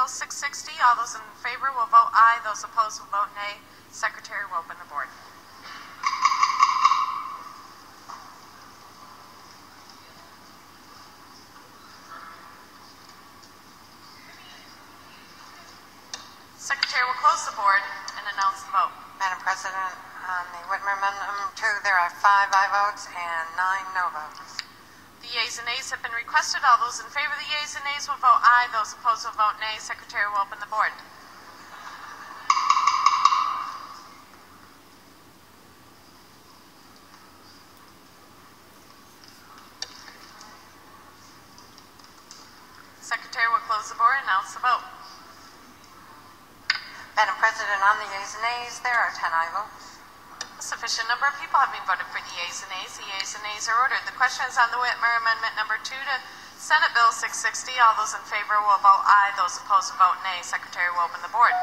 Bill 660. All those in favor will vote aye. Those opposed will vote nay. Secretary will open the board. Secretary will close the board and announce the vote. Madam President, on the Whitmer Amendment number 2, there are 5 aye votes and 9 no votes. The yeas and nays have been requested. All those in favor of the yeas and nays will vote aye. Those opposed will vote nay. Secretary will open the board. Secretary will close the board and announce the vote. Madam President, on the yeas and nays, there are 10 aye votes. A sufficient number of people having voted for the yeas and nays. The yeas and nays are ordered. The question is on the Whitmer Amendment number 2 to Senate Bill 660. All those in favor will vote aye. Those opposed will vote nay. Secretary will open the board.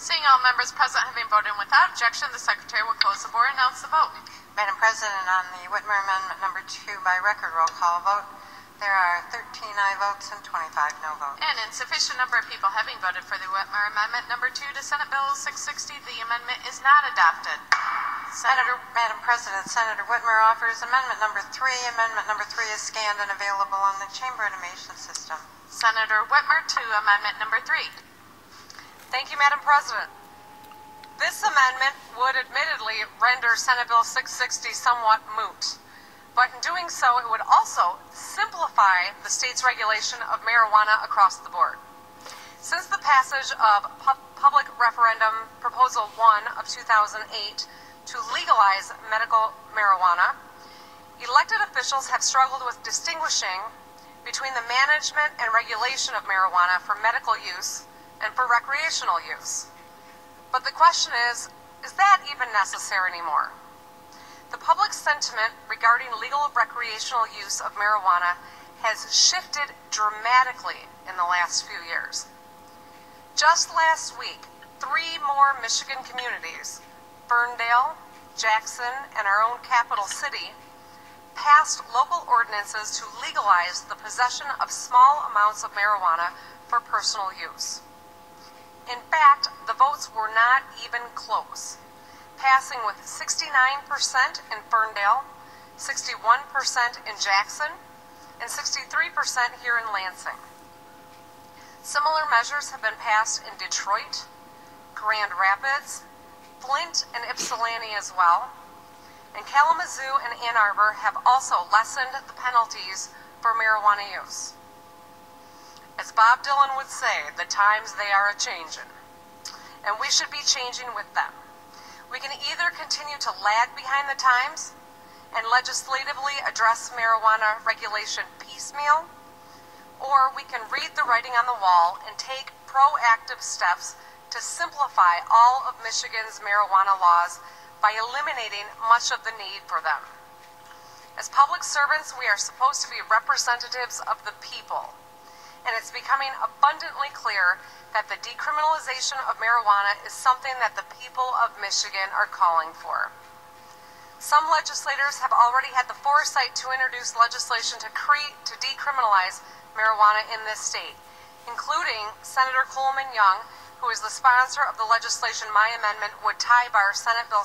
Seeing all members present having voted without objection, the Secretary will close the board and announce the vote. Madam President, on the Whitmer Amendment number 2 by record roll call vote, there are 13 aye votes and 25 no votes. An insufficient number of people having voted for the Whitmer Amendment number 2 to Senate Bill 660, the amendment is not adopted. Madam President, Senator Whitmer offers Amendment number 3. Amendment number 3 is scanned and available on the Chamber Animation System. Senator Whitmer to Amendment number 3. Thank you, Madam President. This amendment would admittedly render Senate Bill 660 somewhat moot, but in doing so, it would also simplify the state's regulation of marijuana across the board. Since the passage of Public Referendum Proposal 1 of 2008 to legalize medical marijuana, elected officials have struggled with distinguishing between the management and regulation of marijuana for medical use and for recreational use. But the question is that even necessary anymore? The public sentiment regarding legal recreational use of marijuana has shifted dramatically in the last few years. Just last week, 3 more Michigan communities, Ferndale, Jackson, and our own capital city, passed local ordinances to legalize the possession of small amounts of marijuana for personal use. In fact, the votes were not even close, passing with 69% in Ferndale, 61% in Jackson, and 63% here in Lansing. Similar measures have been passed in Detroit, Grand Rapids, Flint, and Ypsilanti as well, and Kalamazoo and Ann Arbor have also lessened the penalties for marijuana use. As Bob Dylan would say, the times they are a-changin', and we should be changing with them. We can either continue to lag behind the times and legislatively address marijuana regulation piecemeal, or we can read the writing on the wall and take proactive steps to simplify all of Michigan's marijuana laws by eliminating much of the need for them. As public servants, we are supposed to be representatives of the people, and it's becoming abundantly clear that the decriminalization of marijuana is something that the people of Michigan are calling for. Some legislators have already had the foresight to introduce legislation to decriminalize marijuana in this state, including Senator Coleman Young, who is the sponsor of the legislation my amendment would tie bar Senate Bill